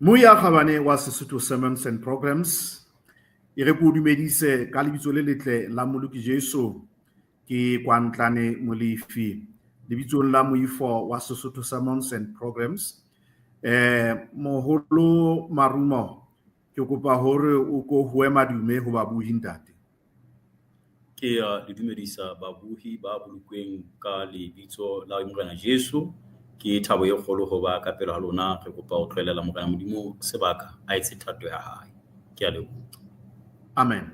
Moya Khabane wa Sesotho Sermons and Programs. E re ko dumedise ka lebitso le letle la Moloki Jesu ke Kwantlane Molifi. Lebitso la moifo wa Sesotho Sermons and Programs. Moholo Marumo ke kopa hore o ko hue madume ho babuhi ntate. Ke le dumedisa babuhi ba bulukweng ka lebitso la Morena Jesu. Ke thabo ye kgolo ho ba ka pela lona re kopa ho tlolela Morena Modimo sebaka a itse thato ya hae. Ke a leboha. Amen.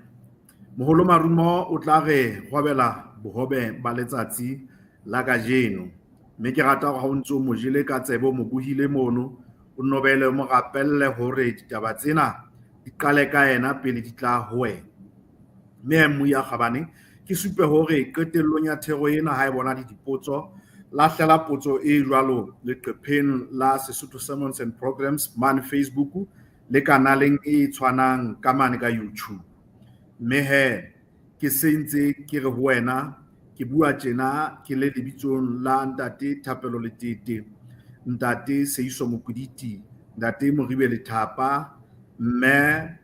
Moholo Marumo o tla re hwabela bohobe ba letsatsi la kajeno. Mme ke rata ho ntso mo jele ka tsebo mo buhile mono o nobele mo rapelle hore ditaba tsena di qale ka yena pele di tla ho wena. Mme Moya Khabane ke supe hore qetellong ya thero ena ha e bona di dipotso la hlela potso e jwalo leqepheng la Sesotho Sermons and Programs man Facebook le kanaleng e tshwanang ka mane ka YouTube. Mme he ke sentse ke re ho wena ke bua tjena ke le lebitsong la ntate Thapelo Letete, ntate Seiso Mokuditi, ntate Moribe Lethapa, mme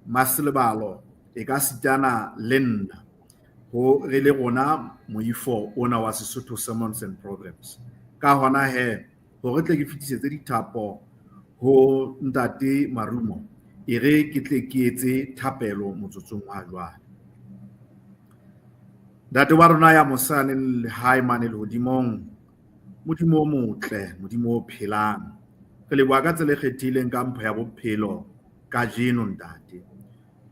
Maselebalo e ka sitana le nna ho re le rona moifo ona wa Sesotho Sermons and Programs. Ka hona he hore tle ke fitisetse dithapo ho ntate Marumo e re ke tle ke etse thapelo motsotsong wa jwale. Ntate wa rona ya mosane le hae mane le hodimong, modimo o motle, modimo o phelang. Re leboha ka tsela e kgethileng ka mpho ya bophelo ka jeno ntate.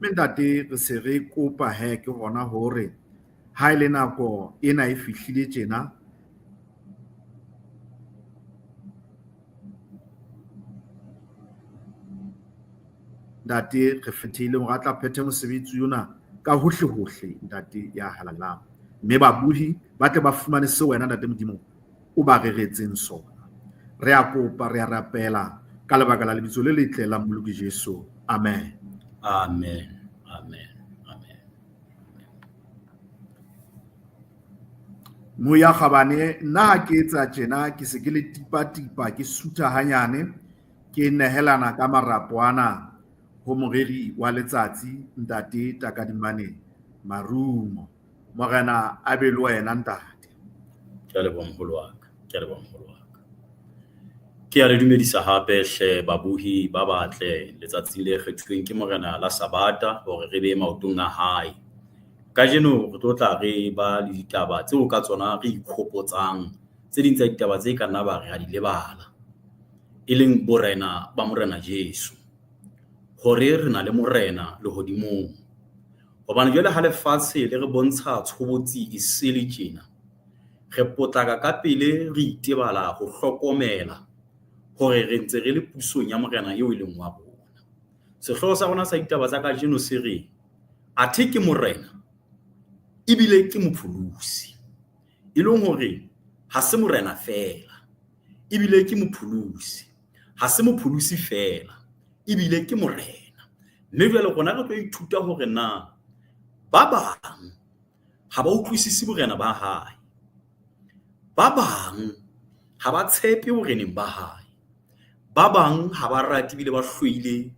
Mme ntate re se re kopa he ke hona hore ha ile nako ena e fihlile tjena ntate re fethile mo ratla phethe mosebetsi yona ka hohle ntate ya halalang. Mme babuhi ba tle ba fumane se wena ntate Modimo o ba reretseng sona. Re a kopa re a rapela ka lebaka la lebitso le letle la Moloki Jesu. Amen. Amen. Amen. Amen. Moya Khabane na ke etsa tjena ke se ke le tipa ke sutha hanyane ke nehelana ka marapo ana ho moreri wa letsatsi ntate Takadimane Marumo. Morena a be le wena ntate. Ke a leboha moholo wa ka. Ke a leboha moholo wa ka. Ke a le dumedisa hape hle babuhi ba batle letsatsi le kgethuweng ke morena la Sabata hore re be maotong a hae. Kajeno re tla re ba le ditaba tseo ka tsona re ikhopotsang tse ding tsa ditaba tse ka nna ba re a di lebala. E leng borena ba Morena Jesu. Hore re na le morena le hodimong. Hobane jwale ha lefatshe le re bontsha tshobotsi e sele tjena. Re potlaka ka pele re itebala ho hlokomela hore re ntse re le pusong ya morena eo e leng wa rona. Sehloho sa rona sa ditaba tsa kajeno se re athe ke morena ebile ke mopholosi. E leng hore ha se morena fela ebile ke mopholosi. Ha se mopholosi fela ebile ke morena. Mme jwale rona re tlo ithuta hore na ba bang ha ba utlwisisi borena ba hae. Ba bang ha ba tshepe boreneng ba hae. Ba bang ha ba rate bile ba hloile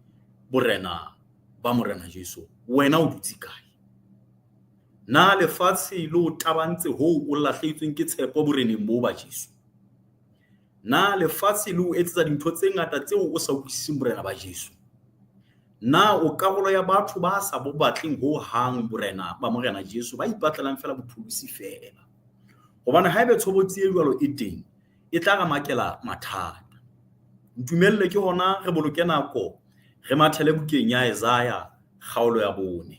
borena ba Morena Jesu. Wena o dutse kae? Na lefatshe le o tabantse ho o lahlehetsweng ke tshepo boreneng bo ba Jesu? Na lefatshe le o etsetsa dintho tse ngata tseo o sa utlwisising borena ba Jesu? Na o karolo ya batho ba sa bo batleng ho hang borena ba Morena Jesu ba ipatlelang fela bopholosi fela? Hobane haebe tshobotsi e jwalo e teng e tla ga makela mathata. Ntumelle ke hona re boloke nako re mathele bukeng ya Isaiah kgaolo ya 4.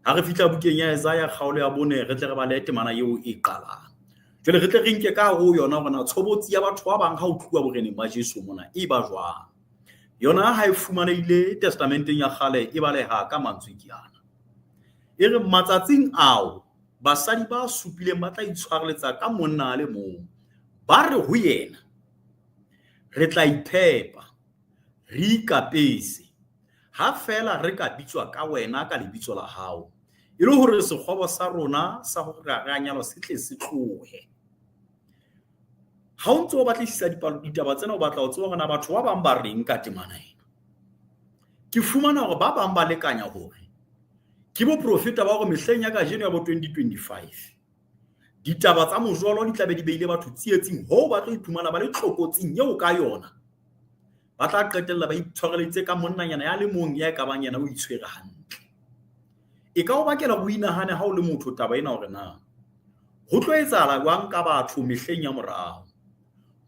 Ha re fihla bukeng ya Isaiah kgaolo ya 4 re tle re bale temana eo e qalang. Jwale re tle re nke ka ho yona hore na tshobotsi ya batho ba bang ha o tluwa boreneng ba Jesu mona e ba jwang. Yona ha e fumanehile testamenteng ya kgale e baleha ka mantswe ke ana. E re matsatsing ao basadi ba supileng ba tla itshwareletsa ka monna le mong. Ba re ho yena re tla iphepa, re ikapese, ha fela re ka bitswa ka wena ka lebitso la hao. E le hore sekgobo sa rona sa ho raranyana se tle se tlohe. Ha o ntse o batlisisa ditaba tsena o batla ho tseba hore na batho ba bang ba reng ka temana ena. ke fumana hore ba bang ba lekanya hore ke bo profeta ba hore mehleng ya kajeno ya bo 2025 ditaba tsa mojolo di tlabe di beile batho tsietsing ho ba tlo iphumana ba le tlokotsing eo ka yona ba tla qetella ba itshwareletse ka monnanyana ya le mong ya ka bang yena o itshwere hantle e ka o bakela go inahane ha o le motho taba ena hore na ho tlo etsahala jwang ka batho mehleng ya morao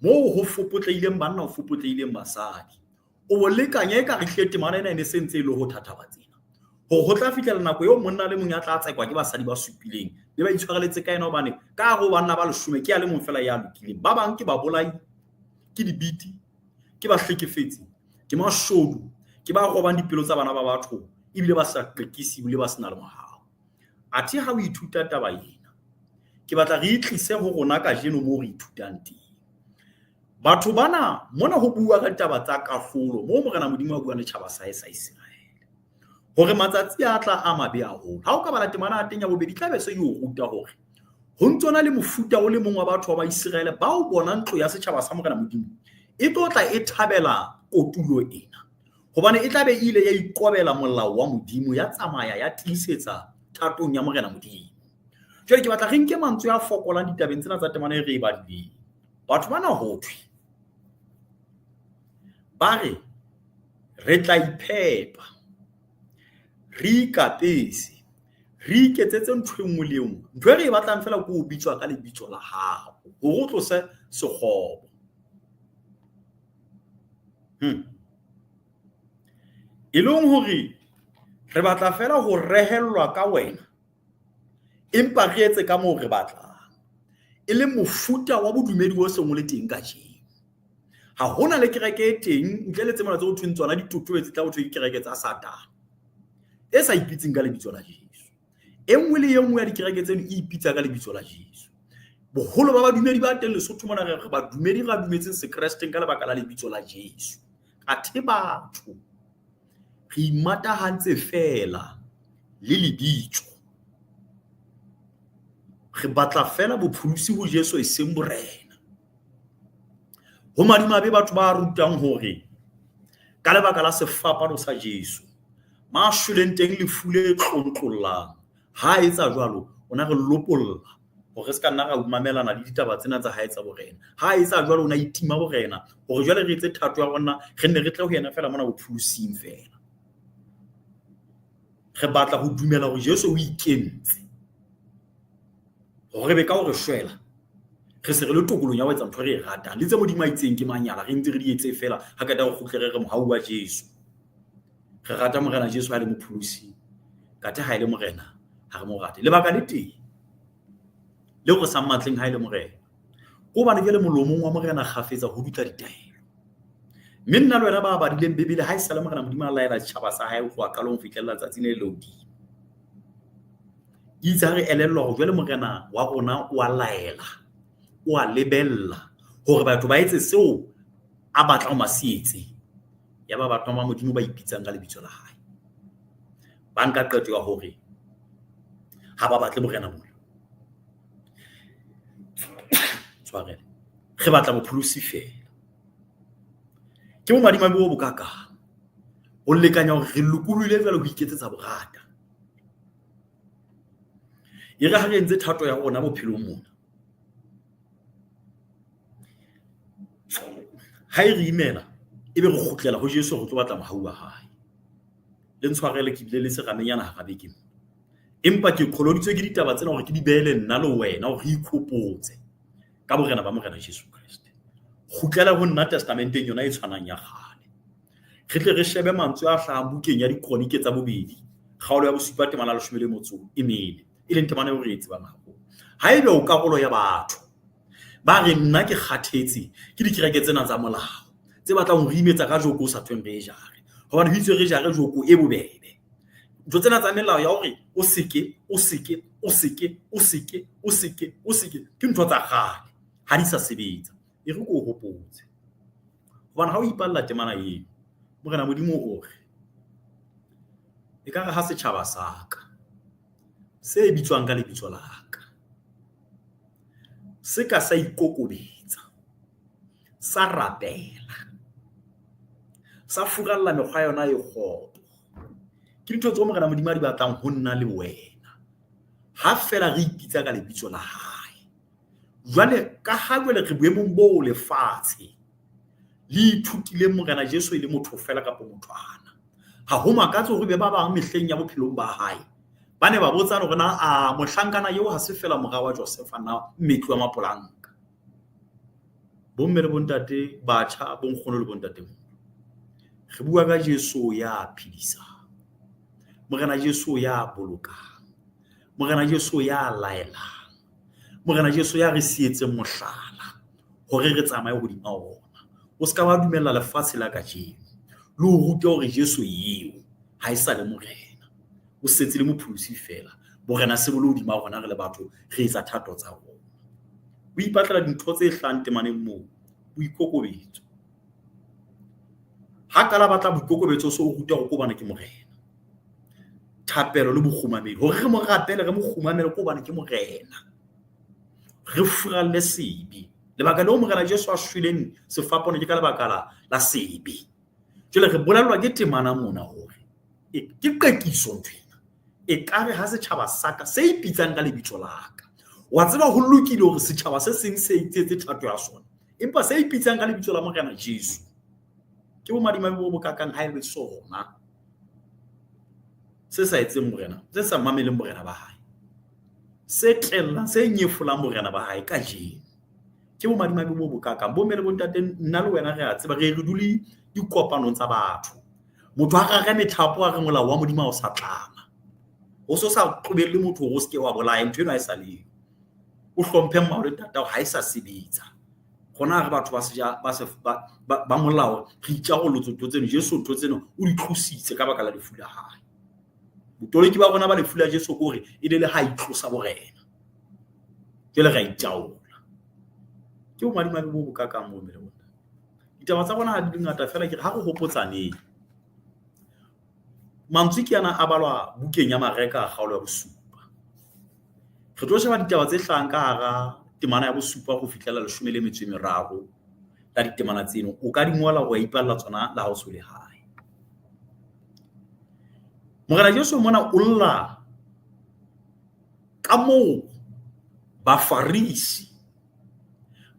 moo ho fopotleileng banna ho fopotleileng basadi o lekanya e ka re hlete mana ena ene sentse ile ho thatabatsena ho tla fitlela nako eo monna le mong ya tla tsekwa ke basadi ba supileng le ba itshwareletse ka ena hobane ka go banna ba 10 ke ya le mong fela ya lokileng ba bang ke ba bolai ke dibiti ke ba hlekefetsi ke mashodu ke ba robang dipelo tsa bana ba batho ebile ba sa qekisi bile ba sena le mohao athe ha o ithuta taba ena ke batla re itlise ho rona ka jeno mo re ithutang teng batho bana mona ho bua ka taba tsa kahlolo mo morena modimo a bua le tjhaba sa Israel hore matsatsi a tla a mabe a holo ha o ka bala temana a teng ya bobedi tla be se yo ruta hore ho ntsona le mofuta o le mong wa batho ba Israel ba o bona ntlo ya setjhaba sa morena modimo e tla e thabela kotulo ena hobane e tla be ile ya ikobela molao wa modimo ya tsamaya ya tlisetsa thatong ya morena modimo jwale ke batla re nke mantswe a fokolang ditabeng tsena tsa temana e re e badileng batho bana hothwe ba re tla iphepa re ikapese re iketsetse ntho engwe le engwe ntho re e batlang fela go bitswa ka lebitso la hao go tlose sekgobo e leng hore re batla fela ho rehellwa ka wena empa re etse ka moo re batlang e le mofuta wa bodumedi o sengwe le teng ka jeno ha hona le kereke e teng ntle le tsemana tse ho thweng tsona ditotobetse tla ho thwe kereke tsa Satana e sa ipitseng ka lebitso la Jesu engwe le engwe ya dikereke tseno e ipitsa ka lebitso la Jesu boholo ba badumedi ba teng Lesotho mona re badumedi ra dumetseng se Kristeng ka lebaka la lebitso la Jesu athe batho re imata hantse fela le lebitso re batla fela bophulusi ho Jesu e seng borena ho madimabe batho ba rutang hore ka lebaka la sefapano sa Jesu mashuleng teng le fule tlontlollang ha etsa jwalo ona re lopolla hore se ka nna ga umamelana le ditaba tsena tsa ha etsa borena ha etsa jwalo ona itima borena hore jwale re etse thato ya rona re ne re tle ho yena fela mona bophulusing fela re batla ho dumela hore Jesu o ikentse hore be ka hore shwela re se re le tokolong ya ho etsa ntho re e ratang le tse modimo a itseng ke manyala re ntse re di etse fela ha ka da go khutlere re mohau wa Jesu re rata morena Jesu ha le mophulusi ka te ha ile morena ha re mo rate le baka le teng le go sa matleng ha ile morena go bana ke le molomong wa morena khafetsa ho dutla ditaelo mme nna le wena ba badileng bebele ha isala morena modimo a laela tshaba sa hae go akalong fitlhela tsatsing le lodi itse re elellwa go jwale morena wa rona o a laela o a lebella hore batho ba etse seo a batla go masietse ya ba batho ba modimo ba ipitsang ka lebitso la hae ba nka qeto ya hore ha ba batle morena bona tshwarele re batla bophulusi fela ke mo madimabe bo bokaka o lekanya hore re lokolule fela go iketsetsa borata e re ha re ntse thato ya rona bophelong mona ha e re imela ebe re khutlela ho Jesu go tlo batla mohau wa hae le ntshwarele ke bile le seramenyana ha gabe ke mo empa ke kholoditswe ke ditaba tsena hore ke di beele nna le wena hore re ikhopotse ka borena ba morena Jesu Kriste khutlela ho nna testamenteng yona e tshwanang ya kgale re tle re shebe mantswe a hlahang bukeng ya dikronike tsa bobedi kgaolo ya bosupa temana 14 e leng temana e re etse ba mako ha ebe o karolo ya batho ba re nna ke kgathetse ke dikereke tsena tsa molao tse batlang ho imetsa ka joko sa tweng re jare hobane hitse re jare joko e bobebe ntho tsena tsa melao ya hore o seke ke ntho tsa kgale ha di sa sebetsa e re go hopotse hobane ha o ipalla temana eno morena modimo hore e ka re ha setjhaba sa ka se bitswang ka lebitso la ka se ka sa ikokobetsa sa rapela sa furalla mekgwa yona e kgopo ke dintho tse Morena Modimo di batlang ho nna le wena ha fela re ipitsa ka lebitso la hae jwale ka ha jwale re boemong bo lefatshe le ithutile Morena Jesu ile motho fela ka pomotwana ha ho makatse hore be ba bang mehleng ya bophelo ba hae ba ne ba botsana hore na a mohlankana eo ha se fela morao wa Joseph na metlo wa mapolanka bomme le bontate batjha bonkgono le bontate re bua ka Jesu ya phedisa Morena Jesu ya boloka Morena Jesu ya laela Morena Jesu ya re sietse mohlala hore re tsamaye hodima ona o ska ba dumella lefatshe la ka jeno le ho ruta hore Jesu eo ha isa le morena o setse le mopholosi fela borena se bolo hodima rona re le batho re etsa thato tsa rona o ipatlela dintho tse hlang temaneng moo o ikokobetso ha kala batla boikokobetso so o ruta go bana ke morena thapelo le bogumamedi hore re mo ratele re mo gumamele ko bana ke morena re furalle sebi le baka le Morena Jesu a shwileng sefapano ke ka le baka la sebi jole re bolalwa ke temana mona hore ke kakiso nthwena e kare ha setjhaba saka se ipitsang ka lebitso laka wa tseba ho lokile hore setjhaba se seng se itsetse thato ya sona empa se ipitsang ka lebitso la Morena Jesu ke bo madima bo bokakang ha ile sona se sa etseng morena se sa mameleng morena ba hae se tlella se nyefola morena ba hae ka jeno ke bo madima bo bokakang bo mele bontate nna le wena re a tseba re duli dikopanong tsa batho motho a ga methapo a re molao wa modimo o sa tlama o so sa qobelle motho o se ke wa bolaya ntwe no a isa le o hlomphe mmao le tata ha isa sebetsa gona re batho ba molao re itja go lotso tseno Jesu ntho tseno o di tlositse ka baka la difula hae botoleki ba bona ba lefula Jesu gore e le ha itlosa borena ke le ga itjaola ke o madima bo bokakang mo mele bona ditaba tsa bona ha di ngata fela ke ha go hopotsane mantswe ke yana a balwa bukeng ya mareka a gaolo ya bosupa re tlo sheba ditaba tse hlang ka hara temana ya bosupa go fitlela 13 ka ditemana tseno o ka di ngola go ipalla tsona la ha o so le hae Morena Jesu mona o lla ka moo ba farisi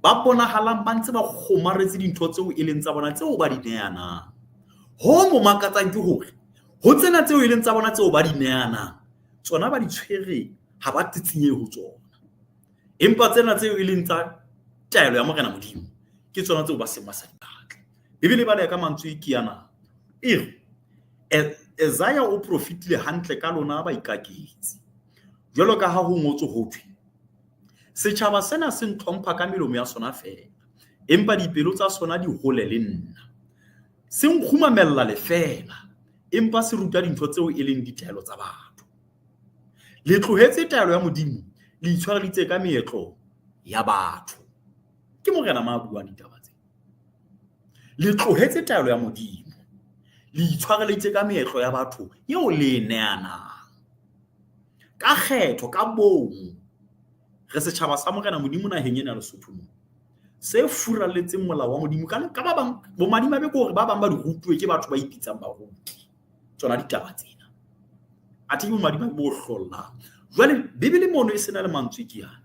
ba bonahalang ba ntse ba kgomaretse dintho tseo e leng tsa bona tseo ba di neana ho mo makatsang ke hore ho tsena tseo e leng tsa bona tseo ba di neana tsona ba di tshwere ha ba titsinye ho tsona empa tsena tseo e leng tsa taelo ya Morena Modimo ke tsona tseo ba se ba sa di batla bibele ba le ka mantswe ke yana Isaiah o profitile hantle ka lona ba ikaketse jalo ka ha ho ngotso ho thwe setjhaba sena se ntlhompha ka melomo ya sona fela empa dipelo tsa sona di hole le nna se nkgumamella le fela empa se ruta dintho tseo e leng ditaelo tsa batho le tlohetse taelo ya modimo le itshwareleditse ka meetlo ya batho ke morena ma bua ditaba tse le tlohetse taelo ya modimo le itshwareleditse ka meetlo ya batho eo le neana ka kgetho ka bong re setjhaba sa Morena Modimo na henyena Lesotho se furalletseng molao wa modimo ka ba bang bo madima be gore ba bang ba di rutwe ke batho ba ipitsang ba ruti tsona ditaba tsena ati bo madima bo hlolla jwale bibele mono e sena le mantswe ke yana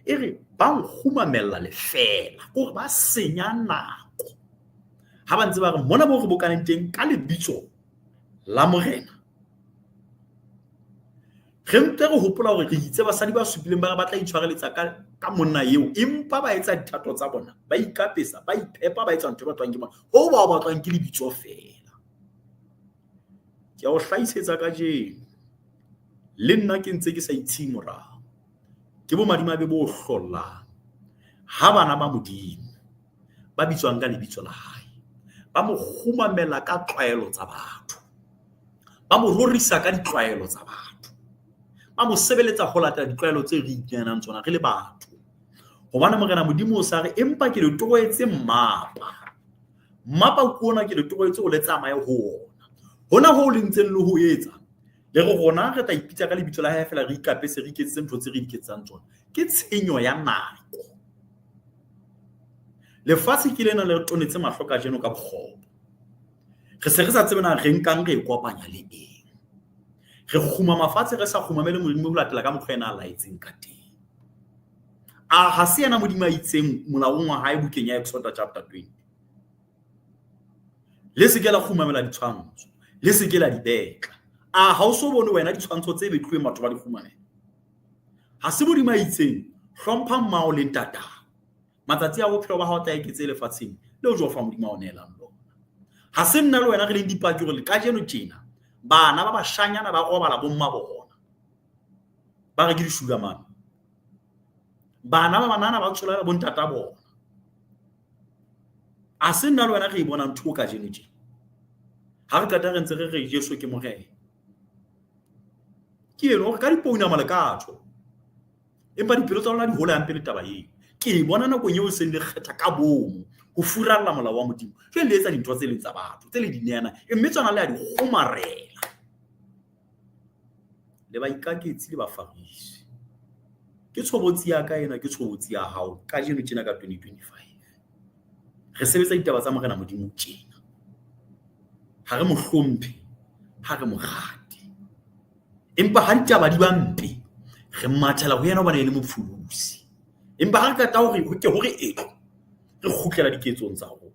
ere ba ngumamella le fela gore ba senya nako ha ba ntse ba re mona bo re bokaneng teng ka lebitso la morena re ntse re hopola hore re itse basadi ba supileng ba batla itshwareletsa ka monna eo empa ba etsa dithato tsa bona ba ikapesa ba iphepa ba etsa ntho ba twang ke bona ho ba twang ke lebitso fela ke a o hlaisetsa ka jeno le nna ke ntse ke sa itshi morao ke bo madima be bo hlolla ha bana ba modimo ba bitswang ka lebitso la hae ba mo gumamela ka tlwaelo tsa batho ba mo rorisa ka ditlwaelo tsa batho ba mo sebeletsa go latela ditlwaelo tse re ikenang tsona re le batho gobane Morena Modimo o sa re empa ke le toetse mmapa kuona ke le toetse o le tsamaye ho ona hona ho le ntseng le ho etsa le go gona re ta ipitsa ka lebitso la hae fela re ikapese re iketse ntho tse re diketsang tsona ke tshenyo ya nako le fase ke lena le tonetse mahloka jeno ka bogolo re se re sa tsebena re nkang re kopanya le eng re khuma mafatshe re sa khumamele modimo go latela ka mokgwena a laetseng ka teng a ha se yena modimo a itseng molaong wa hae bukeng ya Exodus chapter 20 le se ke la khumamela ditshwantsho le se ke la di betla a ha o so bone wena ditshwantsho tse betluwe batho ba di khumamela ha se modimo a itseng hlompha mmao le ntata matsatsi a bophelo ba hao tla eketse lefatsheng le o jo fa modimo a o neelang lona ha se nna le wena re le dipaki gore ka jeno tjena bana ba bashanyana ba robala bomma bona ba re ke di sugar man bana ba banana ba tsolela bo ntata bona a se nna le wena re bona ntho ka jeno tjena ha re kata re ntse re Jesu ke morena ke eno re ka dipouna malakatsho empa dipelo tsa rona di hola ampele taba eo ke bona nako eo se le kgetha ka bomo go furalla molao wa modimo ke le etsa dintho tse le tsa batho tse le dineana mme tsona le a di gomarela le ba ikaketsi le ba farisi ke tshobotsi ya ka ena ke tshobotsi ya hao ka jeno tjena ka 2025 re sebetsa ditaba tsa morena modimo tjena ha re mohlomphe ha re mogati empa ha ditaba di ba mpe re mathela ho yena o bana le mofulusi empa ha re kata hore ho ke hore re khutlela diketsong tsa rona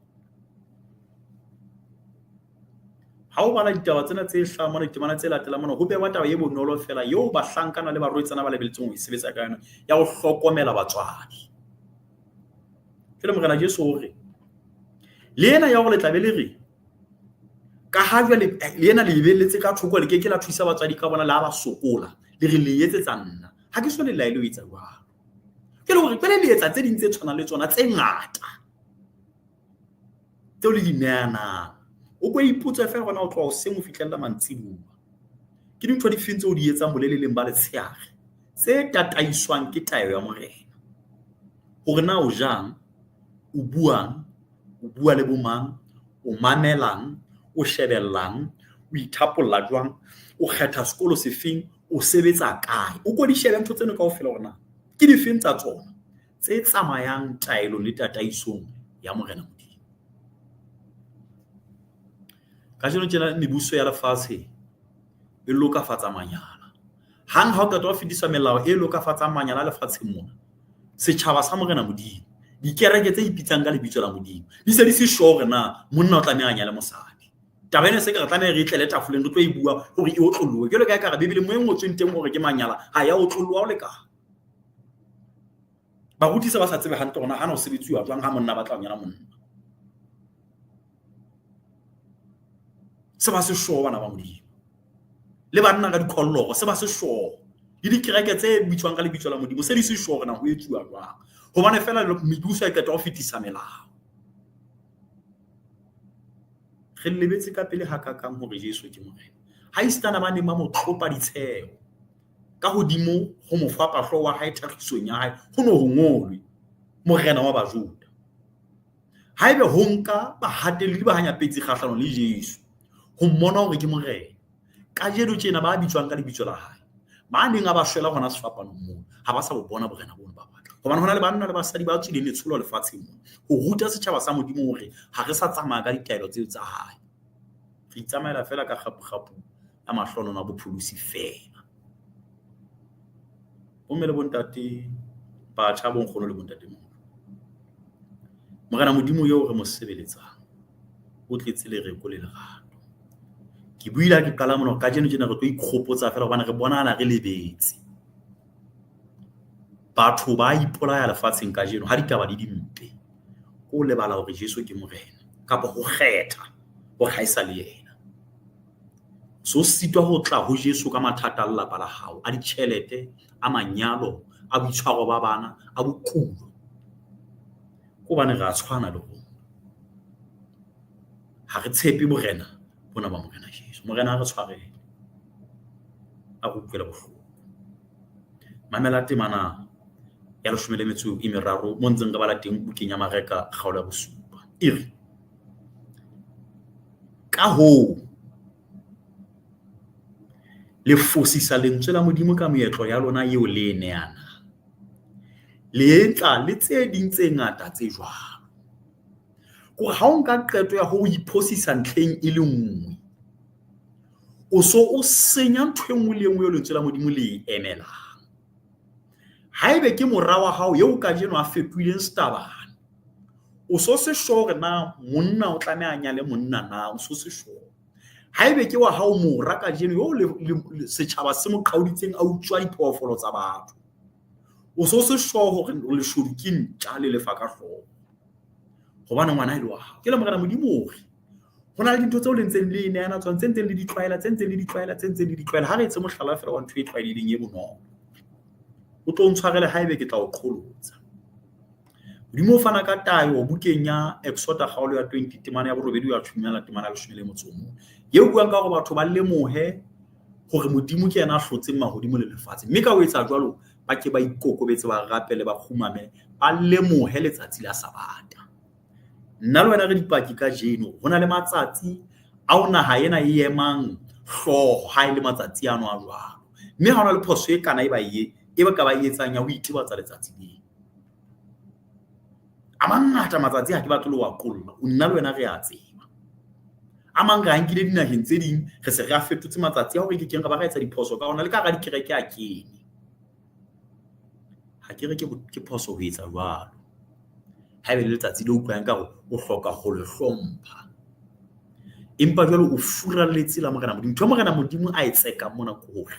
ha o bana ditaba tsena tse hlama le temana tse latela mona ho be wa taba ye bonolo fela yo ba hlankana le baroetsana ba lebeletseng ho sebetsa ka yona ya go hlokomela batswadi fela morena Jesu hore le ena ya go le tlabe le re ka ha jwa le ena le lebeletse ka thoko le ke la thusa batswadi ka bona la ba sokola le re le etsetsa nna ha ke so le laile o etsa jwalo ke le gore pele le etsa tse ding tse tshwana le tsona tse ngata tse le dineana o go iputsa fela gona o tloa o se mo fitlhella mantsibuwa ke dintho di fintse o di etsa moleleleng ba le tsheage se tataiswang ke tayo ya morena gore na o jang o bua le bomang o mamelang o shebellang o ithapolla jwang o kgetha sekolo sefeng o sebetsa kae o go di shebe ntho tseno kaofela gona ke di feng tsa tsona tse tsamayang taelo le tataisong ya morena modimo ka jeno tjena mebuso ya lefatshe e lokafatsa manyala hang ha o ka twa fetisa melao e lokafatsa manyala lefatsheng mona setjhaba sa morena modimo dikereke tse ipitsang ka lebitso la modimo di se di se sure na monna o tlameanya le mosadi tabene se ka tlameha re itlele tafoleng re tlo e bua hore e otlolowe ke le ka ka bibele mo ngotsweng teng hore ke manyala ha ya otlolowa o le ka ba gutisa ba sa tsebe hantle gona hana o sebetsiwa jwang ha monna ba tla nyala monna se ba se sure bana ba modimo le banna ka dikholloro se ba se sure le dikereke tse bitswang ka lebitso la modimo se di se sure na ho etsuwa jwang hobane fela medusa e ka twa fetisa melao re lebetse ka pele hakakang hore Jesu ke morena ha istana ba ne ba mo tlhopa ditsheo ka hodimo ho mo fa pahlo wa hae tlhagisong ya hae ho no ho ngolwe morena wa Bajuda haebe ho nka ba hateli ba hanya petsi kgahlano le Jesu ho mmona hore ke morena ka jeno tjena ba bitswang ka lebitso la hae ba neng a ba shwela gona sefapano moo ha ba sa bo bona borena bona ba batla hobane hona le banna le basadi ba tswileng letsholo lefatsheng moo ho ruta setjhaba sa modimo hore ha re sa tsamaya ka ditaelo tseo tsa hae re itsamaela fela ka kgapu ya mahlono na bophulusi fela bomme le bontate batjha bonkgono le bontate mo morena modimo yo re mo sebeletsang o tletse le re ko le lerato ke buila ke qala mona ka jeno jena re tlo ikgopotsa fela bana re bonana re lebetse batho ba ipolaya lefatsheng ka jeno ha ditaba di dimpe o lebala hore Jesu ke morena kapa go kgetha go gaisa le yena so sitwa ho tla ho Jesu ka mathata a lelapa la hao a ditšhelete a manyalo a boitshwaro ba bana a bokulo go bane re a tshwana le go ha re tshepe morena bona ba morena Jesu morena a re tshwarele a go kwela bohloko mamela temana ya 13 mo ntseng ka bala teng bukeng ya mareka kgaolo ya bosupa ire ka ho le fosisa lentswe la modimo ka moetlo ya lona eo le neana le tla le tse ding tse ngata tse jwalo go ha o nka qeto ya ho iphosisa ntlheng e le nngwe o so o senya ntho engwe le engwe yo lentswe la modimo le emelang haebe ke morwa wa hao yo ka jeno a fetwileng setabana o so se sure na monna o tlameanya le monna na o so se sure haebe ke wa hao morwa ka jeno yo setjhaba se mo qhauditseng a utswa diphoofolo tsa batho o so se sure hore le shurikin tja le lefa ka hloho gobane ngwana ile wa hao ke le morena modimo hore hona le dintho tseo lentseng le ineana tsona tsentseng le ditlwaela ha re etse mohlala fela wa ntho e tlwaelileng e bonolo o tlo ntshwarele haebe ke tla o qholotsa modimo o fana ka tayo bukeng ya Exodus kgaolo ya 20 temana ya borobedi ya tshumela temana ya 11 motsomo ye buang ka gore batho ba lemohe gore modimo ke yena a hlotseng mahodimo le lefatshe mme ka o etsa jwalo ba ke ba ikokobetse ba rapele ba khumame ba lemohe letsatsi la sabata nna le wena re dipaki ka jeno hona le matsatsi a ona ha ena e emang hloho ha ile matsatsi ano a jwalo mme ha hona le phoso e kana e ba ka ba etsang ya ho itibatsa letsatsi le amangata matsatsi ha ke batlo wa qolla o nna le wena re a tseba amang ga nkile dinaheng tse ding re se re a fetotse matsatsi a hore ke keng ga ba ga etsa diphoso ka ona le ka ga dikereke a kene ha ke re ke phoso ho etsa jwalo ha be le letsatsi le utlwang ka o hloka ho le hlompha empa jwalo o furalletse la morena modimo ntho morena modimo a etseka mona ko hore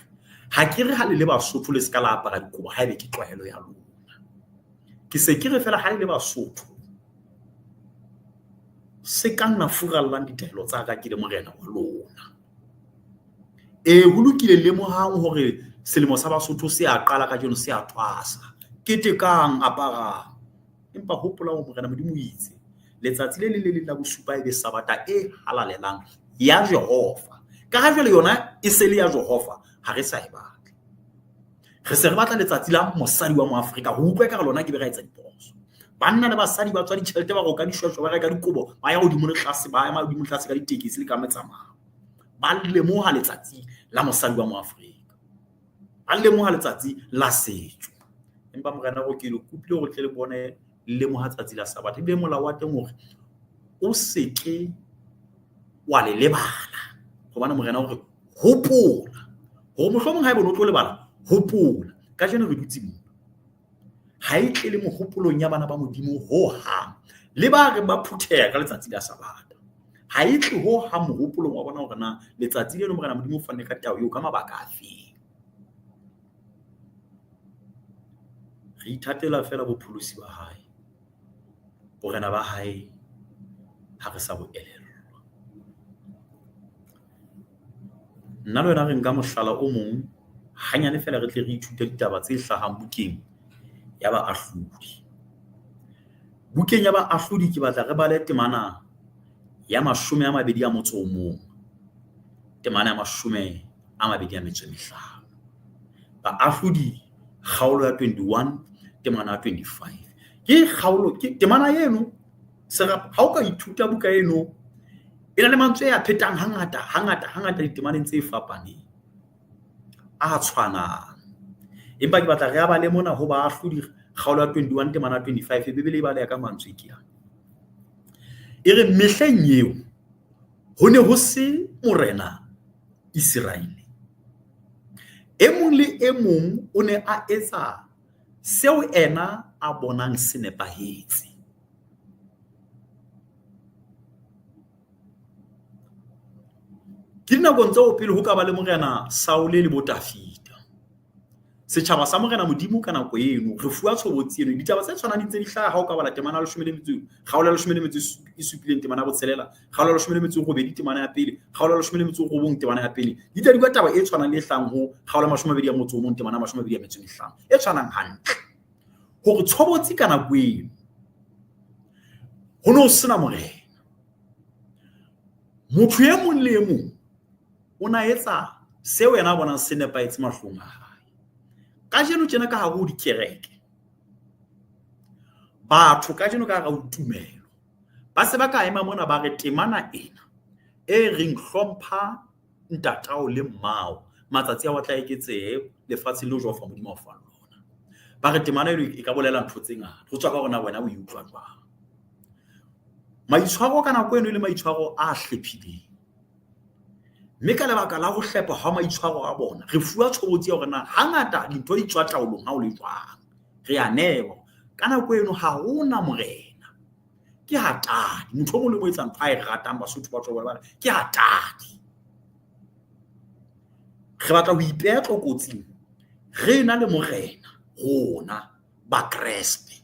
ha ke re ha le Basotho le ska la apara dikobo ha be ke tlwaelo ya lona ke se ke re fela ha le Basotho se ka nna furallang ditaelo tsa ka ke le morena wa lona ho lokile le mohang hore selemo sa Basotho se a qala ka jeno se a twasa ketekang apara empa hopola ho morena modimo itse letsatsi le le la bosupa e be sabata e halalelang ya Jehova ka ha jwale yona e se le ya Jehova ha re sa e batla re se re batla letsatsi la mosadi wa moAfrika ho utlwe ka lona ke be ga etsa diphoso banna le basadi ba tswa ditjhelete ba go ka dishweshwe ba reka dikobo ba ya godimo le tlase ba ya godimo le tlase ka ditekesi le ka metsamao ba lemoha letsatsi la mosadi wa moAfrika ba lemoha letsatsi la setso empa morena go ke le kupile go tle le bone le mohatsatsi la sabata be mola wa teng hore o seke wa le lebala go bana morena hore hopola go mohlomong ha e bona o tlo lebala hopola ka jeno re dutse mo ha e tle le mohopolong ya bana ba modimo ho hang le ba re ba phutheha ka letsatsi la sabata ha e tle ho ha mohopolong wa bona hore na letsatsi le no morena modimo fanne ka tao yo ka mabaka a fe re ithatela fela bopholosi ba hae borena ba hae ha re sa bo elellwa nna le wena re nka mohlala o mong hanyane fela re tle re ithute ditaba tse hlahang bukeng ya baahlodi bukeng ya baahlodi ke batla re bale temana ya 21 temana ya 25 baahlodi kgaolo ya 21 temana ya 25 ke kgaolo ke temana yeno serap ha o ka ithuta buka eno ena le mantswe a phetang hangata ditemaneng tse fapaneng a tshwanang empa ke batla re a bale mona ho baahlodi kgaolo ya 21 temana ya 25 bebele e bale ya ka mantswe ke ya e re mehleng eo ho ne ho se morena Israele e mong le e mong o ne a etsa seo ena a bonang se nepahetse ke dinakong tseo pele ho ka ba le morena Saule le Botafita setjhaba sa morena modimo ka nako eno re fuwa tshobotsi eno ditaba tse tshwanang di hlaha ha o ka bala temana ya 17 kgaolo ya 17 temana ya botshelela kgaolo ya 18 temana ya pele kgaolo ya 18 temana ya pele di tla di kwa taba e tshwanang le hlang ho kgaolo ya 21 temana ya 25 e tshwanang hantle hore tshobotsi ka nako eno ho no sena morena motho e mong le e mong o na etsa seo yena bona se nepaetse mahlong a hae ka jeno tjena ka ha go dikereke batho ka jeno ka ga o tumelo ba se ba ka ema mona ba re temana ena e reng hlompha ntatao le mmao matsatsi a wa tla eketsehe lefatshe le Jehova modimo wa fana lona ba re temana e ka bolela ntho tse ngata go tswa ka rona wena o iutlwa jwang maitshwaro ka nako eno le maitshwaro a hlephileng. Mme ka lebaka la go hlepa ha maitshwaro a bona re fuwa tshobotsi ya hore na hangata dintho di tswa taolong ha o le jwang re a newa ka nako eno ha hona morena ke hatadi motho mo le mo etsang fa e ratang Basotho ba tloba ke hatadi re batla ho ipeya tlokotsing re na le morena rona ba Kreste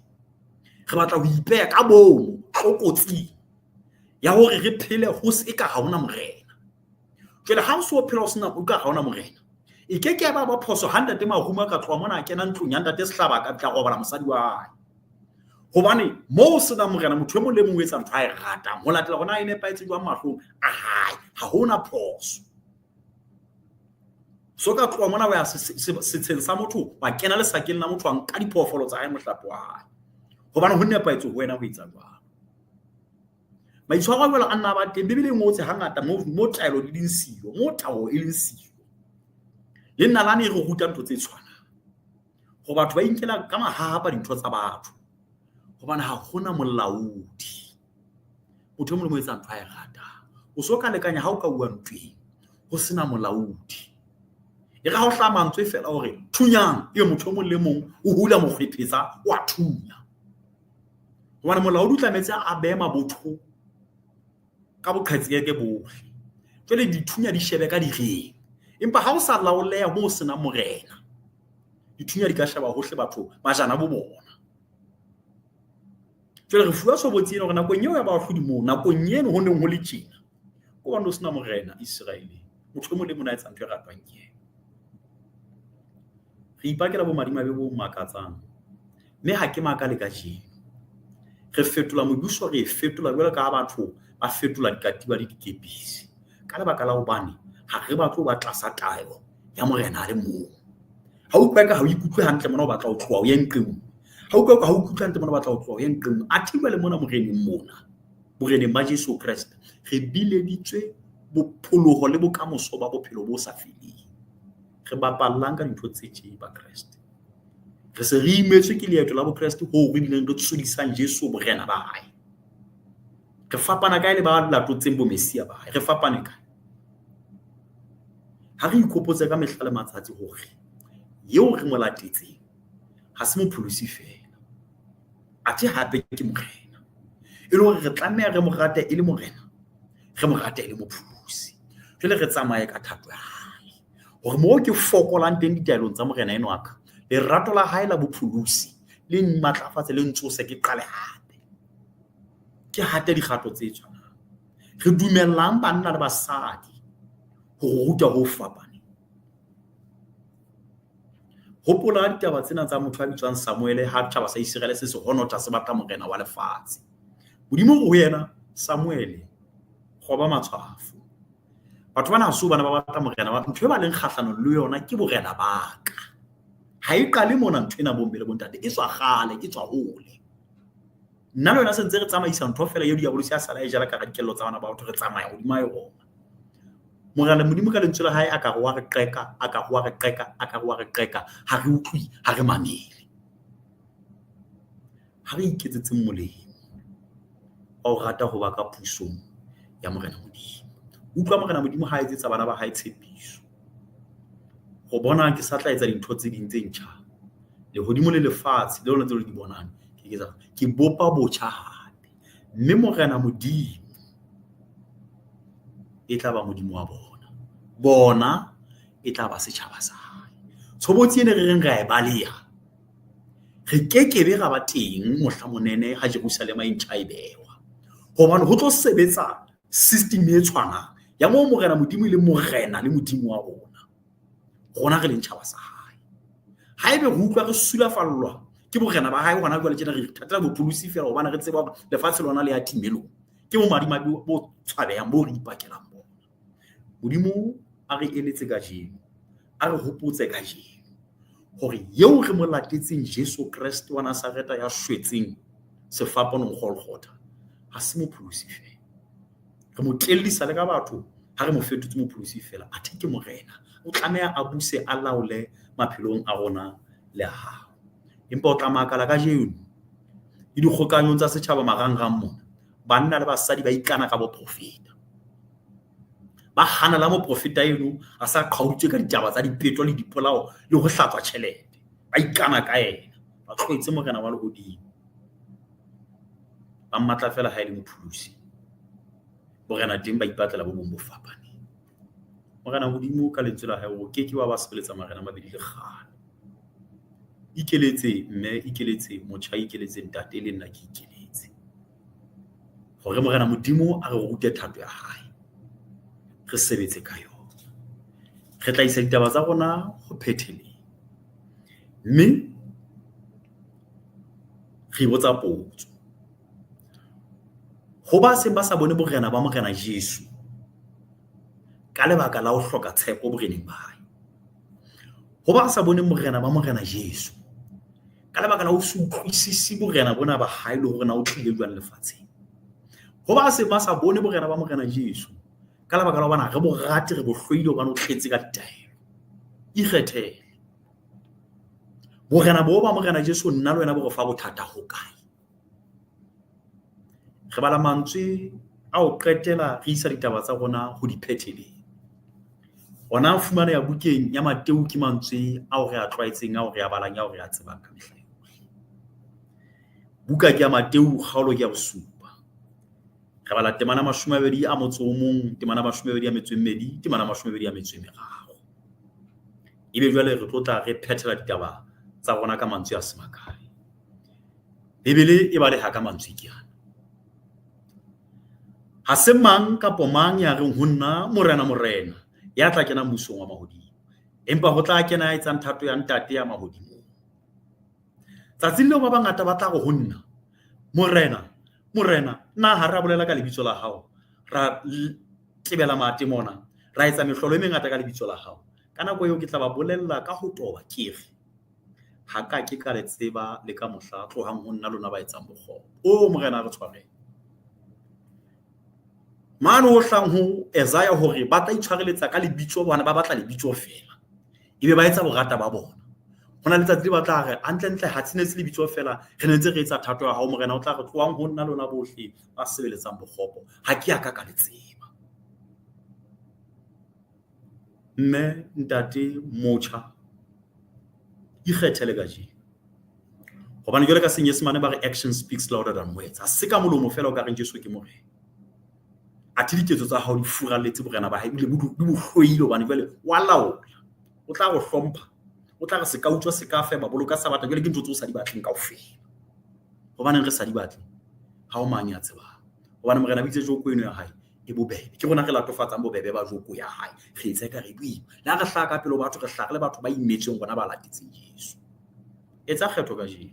re batla ho ipeya ka bomo tlokotsing ya hore re phele ho se ka ha hona morena. Jwale ha o so phela o sena o ka ha hona morena e ke ba phoso 100 mahuma ka tloa mona kena ntlong ya ntate Sehlaba ka tla go bala mosadi wa hae hobane mo se na morena motho e mo le mo etsa ntho a e ratang ho latela gona ene paetse jwa mahlong a hae ha hona phoso so ka tloa mona wa setsheng sa motho ba kena le sakeng la motho a nka diphoofolo tsa hae mohlapo wa hae hobane ho nne paetse ho wena ho etsa jwang. Maitshwaro a jwalo a nna ba teng Bibele ngotse hangata mo taelo di leng siyo mo tao e leng siyo le nna lane re ruta ntho tse tshwanang go batho ba inkela ka mahahapa dintho tsa batho hobane ha gona molaodi motho mo le mo etsa ntho a e rata o so ka lekanya ha o ka bua ntweng go sena molaodi e ga go hla mantswe fela hore thunyang e motho mo le mong o hula mo kgephetsa wa thunya hobane molaodi o tlametse a bema botho ka boqhetseke bohle jwale dithunya di shebe ka direng empa ha o sa laoleha mo sena morena dithunya di ka sheba hohle batho ba jana bo bona jwale re fuwa sobotsi eno gore nakong eo ya bahlodi mo nakong eno ho neng ho le tjena go ba no sena morena Israeleng motho mo le mona etsa ntho e ratwang ke re ipakela bo madimabe bo makatsang mme ha ke makale ka jeno re fetola mobuso re fetola jwale ka batho ba fetola dikatiba le dikepisi ka lebaka la hobane ha re batlo ba tlasa taelo ya morena le mo ha o kweka ha o ikutlwe hantle mona o batla ho tloa o ye nqeng ha o kweka ha o ikutlwe hantle mona o batla ho tloa o ye nqeng a thiba le mona moreneng mona boreneng ba Jesu Kriste re bileditswe bopholoho le bokamoso ba bophelo bo sa feleng re bapallang ka dintho tse tje ba Kriste re se re imetswe ke leeto la bo Kriste ho re bileng re tshodisang Jesu borena ba hae re fapana ka ile ba latotseng bo Mesia ba hae re fapane ka ha re ikopotse ka mehla le matsatsi hore yeo re mo latetseng ha se mopholosi fela athe hape ke morena e le hore re tlameha re mo rate e le morena re mo rate e le mopholosi jwale re tsamaye ka thato ya hae hore mo ke fokolang teng ditaelong tsa morena eno aka le rato la hae la bopholosi le matlafatse le ntsose ke qale hape ke hate dikgato tse tshwanang re dumellang banna le basadi ho ruta ho fapana hopola ditaba tsena tsa motho a bitswang Samuel ha tjhaba sa Israel se honota se batla morena wa lefatshe modimo ho yena Samuel go ba matshwafo batho bana so bana ba batla morena wa ntwe ba leng kgahlano le yona ke borena baka ha e qale mona ntwena bombele bontate e tswa gale e tswa hole nna lona se ntse re tsamaisa ntho fela yo diabolosi a sala e jala ka dikello tsa bana ba batho re tsamaya hodima yona morena modimo ka lentswe la hae a ka wa re qeka a ka wa re qeka a ka wa re qeka ha re utlwi ha re mamele ha re iketsetse molemo o rata ho ba ka pusong ya morena modimo utlwa morena modimo ha etsetsa bana ba hae tshepiso go bona ke sa tla etsa dintho tse ding tse ntjha le hodimo le lefatshe le lona tse di bonang ke bopa botjha hape mme morena modimo e tla ba modimo wa bona e tla ba setjhaba sa hae tshobotsi ene re reng ra e baleha re kekebe ga ba teng mohla monene ha Jerusalema e ntjha e bewa hobane ho tlo sebetsa system e tshwana ya mo morena modimo le morena le modimo wa rona re leng tjhaba sa hae haebe go utlwa re sulafallwa ke borena ba hae gona jwale tjena re thatela bopholosi fela hobane re tseba lefatshe lona le ya timelo ke mo madimabe bo tshwabeyang bo re ipakelang bona modimo a re eletse ka jeno a re hopotse ka jeno hore yeo re mo latetseng Jesu Kriste wa Nazareta ya shwetseng sefapanong Golgotha ha se mopholosi fela re mo tlellisa le ka batho ha re mo fetotse mopholosi fela athe ke morena o tlameha a buse a laole maphelong a rona le hao empa o tla makala ka jeno le dikgokanyong tsa setjhaba marangrang mona banna le basadi ba ikana ka boprofeta ba hana la moprofeta eno a sa qhautse ka ditaba tsa dipetwa le dipolao le go hlatswa tšhelete ba ikana ka ena ba tlhoetse morena wa lehodimo ba mmatla fela ha ile mophulusi borena teng ba ipatlela bo bombo fapane morena modimo ka lentswe la hae o keke wa ba sebeletsa marena mabedi le kgale ikeletse mme ikeletse motjha ikeletse ntate le nna ke ikeletse gore morena modimo a re rute thato ya hae re sebetse ka yona re tla isa ditaba tsa rona go phetheleng mme re botsa potso go ba se ba sa bone borena ba morena Jesu ka lebaka la go hloka tshepo boreneng ba hae go ba sa bone morena ba morena Jesu ka lebaka la go se utlwisisi borena bona ba hae le gore na o tlile jwang lefatsheng go ba se ba sa bone borena ba morena Jesu ka lebaka la bona re bo rate re bo hloile ba no tletse ka ditaelo ikgethele borena bo ba morena Jesu nna le wena bo go fa bothata go kae re bala mantswe a o qetela re isa ditaba tsa rona go diphetheleng ona fumana ya bukeng ya Mateu ke mantswe a o re a tlwaetseng a o re a balang ya o re a tsebang ka mehla buka ke ya Mateu kgaolo ke ya bosupa re bala temana 20 a motso o mong temana 20 a metso e mmedi temana 20 a metso e meraro ebe jwale re tlotla re phethela ditaba tsa rona ka mantswe a semakae bebele e ba le ha ka mantswe ke yana ha se mang kapo mang ya reng ho nna morena ya tla kena mmusong wa mahodimo empa ho tla kena etsang thato ya ntate ya mahodimo tsatsing leo ba bangata ba tla go ho nna morena na ha ra bolela ka lebitso la hao ra tebela mate mona ra etsa mehlolo e mengata ka lebitso la hao kana go yo ke tla ba bolella ka ho toba kere ha ka ke ka le tseba le ka mohla tlohang ho nna lona ba etsang bokgo o morena re tshware mano o hlang ho Isaiah hore ba tla itshwareletsa ka lebitso bona ba batla lebitso fela ebe ba etsa borata ba bona hona le tsatsi ba tla re antlentle ha tsene se lebitso fela re nentse re etsa thato ya hao morena o tla re tloang ho nna lona bohle ba sebeletsang bokgopo ha ke aka ka le tseba mme ntate motjha ikgethele ka je hobane jole ka senyesemane ba re action speaks louder than words a se ka molomo fela o ka reng Jesu ke morena atidiketso tsa hao di furalletse borena ba hae le bo hloile bane jwale wa laola o tla go hlompha o tla re se ka utswa se ka fe ba boloka sabata jwale ke ntse o sa di batleng kaofela hobane re sa di batle ha o manya tseba hobane morena bitse joko eno ya hae e bobebe ke rona re latofatsang bobebe ba joko ya hae re etsa ka re bui la re hlaka pele batho re hlaka le batho ba imetseng bona ba latetseng Jesu etsa kgetho ka je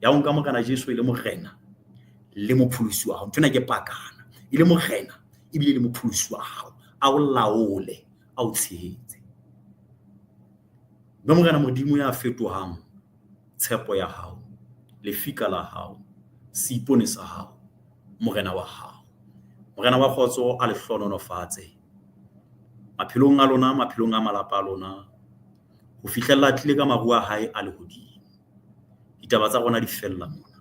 ya o nka morena Jesu ile morena le mophulusi wa hao ntona ke pakana ile morena ibile le mophulusi wa hao a o laole a o tshehetse no morena modimo ya fetohang tshepo ya hao lefika la hao seipone sa hao morena wa hao morena wa khotso a le hlononofatse maphelong a lona maphelong a malapa a lona ho fihlella tlile ka marua hae a le hodimo ditaba tsa rona di fella mona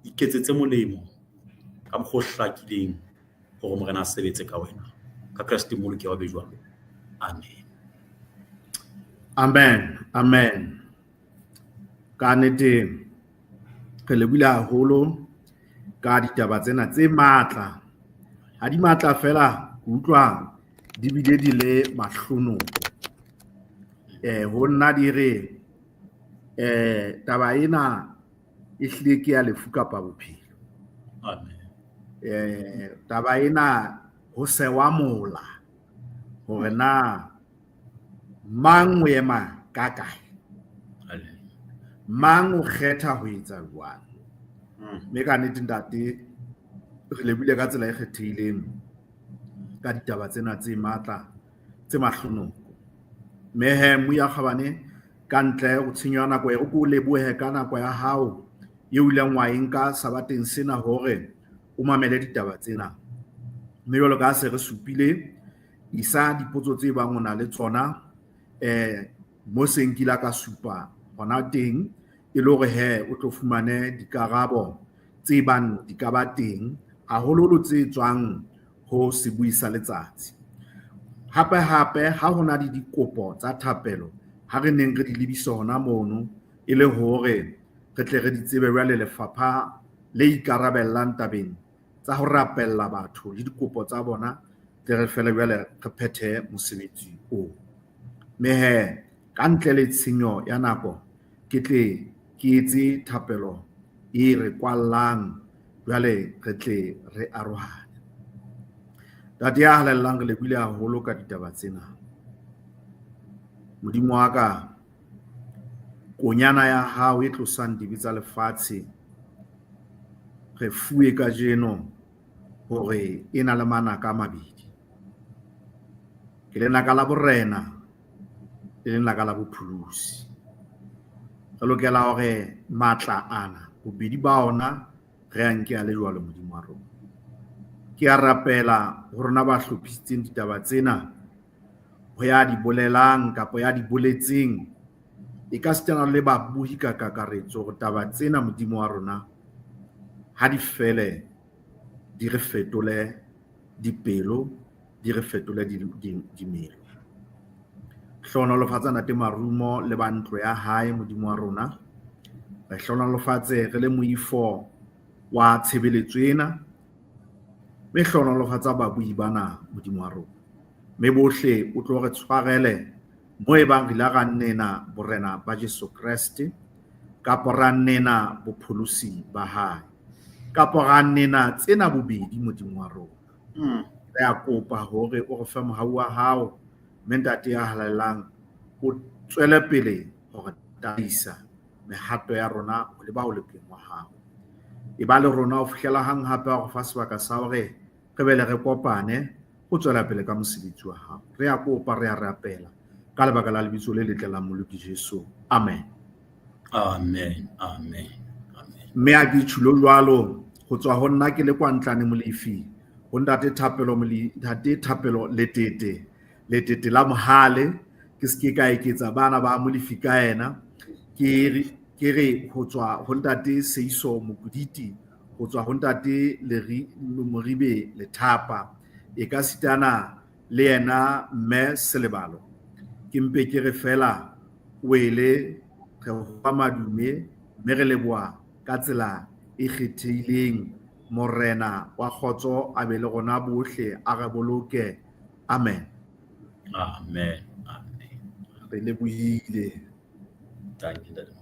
iketsetse molemo ka mkhohlakileng gore morena a sebetse ka wena ka Kristo mo ke wa be jwalo amen ka nete re lebile haholo ka ditaba tsena tse matla ha di matla fela go utlwa di bile di le mahlono ho nna di re taba ena e hlile ke ya lefu kapa bophelo amen taba ena ho sewa mola hore na mang o ema ka kae mang o kgetha ho etsa jwang me ka nnete ntate re lebile ka tsela e kgethileng ka ditaba tsena tse matla tse mahlonoko mehe mo ya khabane ka ntle o tshinywa nako e go lebohe ka nako ya hao e uleng wa enka sabateng sena hore o mamele ditaba tsena mme jalo ka se re supile isa dipotso tse bang ona le tsona mo senkila ka supa hona teng e le hore he o tlo fumane dikarabo tse bang di ka ba teng haholoholo tse tswang ho sebui sa letsatsi. Hape ha ho na le dikopo tsa thapelo ha re neng re di lebisa hona mono e le hore re tle re di tsebe jwale lefapha le ikarabellang tabeng tsa ho rapella batho le dikopo tsa bona tle re fele jwale re phethe mosebetsi o. Mme he ka ntle le tshenyo ya nako ke tle ke etse thapelo e re kwallang jwale re tle re arohane. Ntate ya halellang re lebile haholo ka ditaba tsena. Modimo wa ka, konyana ya hao e tlosang dibe tsa lefatshe re fuwe kajeno hore e na le manaka a mabedi. Ke lenaka la borena le lenaka la bophulusi. Re lokela hore matla ana bobedi ba ona re a nke a le jwalo Modimo wa rona. Ke a rapela ho rona ba hlophisitseng ditaba tsena ho ya di bolelang kapa ya di boletseng e ka setjana le ba buhi ka kakaretso hore taba tsena Modimo wa rona ha di fele di re fetole dipelo, di re fetole dimelo. Hlonolofatsa ntate Marumo le ba ntlo ya hae Modimo wa rona. Re hlonolofatse re le moifo wa tshebeletso ena. Me hlonolofatsa babuhi bana Modimo wa rona. Me bohle o tlo re tshwarele mo e bang re la ga nnena borena ba Jesu Kriste kapa ra nnena bopholosi ba hae kapa ga nnena tsena bobedi Modimo wa rona. Re a kopa hore o re fe mohau wa hao mme ntate ya halellang o tswele pele hore tataisa mehato ya rona ho le ba ho lepeng wa hao. E ba le rona o fihlela hang hape go fa sebaka sa hore re bele re kopane o tswela pele ka mosebetsi wa hao. Re a kopa re a rapela ka lebaka la lebitso le letle la Molodi Jesu. Amen. Amen. Amen. Amen. Mme a ke tshilo jwalo go tswa ho nna ke le kwa ntlane molefi ho ntate Thapelo letete la mohale ke se ka eketsa bana ba molefi ka ena ke re ho tswa ho ntate Seiso Mokuditi ho tswa ho ntate Moribe Lethapa e ka sitana le yena mme Selebalo ke mpe ke re fela wele re ho madume mme re leboa ka tsela e kgethileng morena wa khotso a be le gona bohle a re boloke. Amen. Amen. Amen. Re lebohile. Thank you.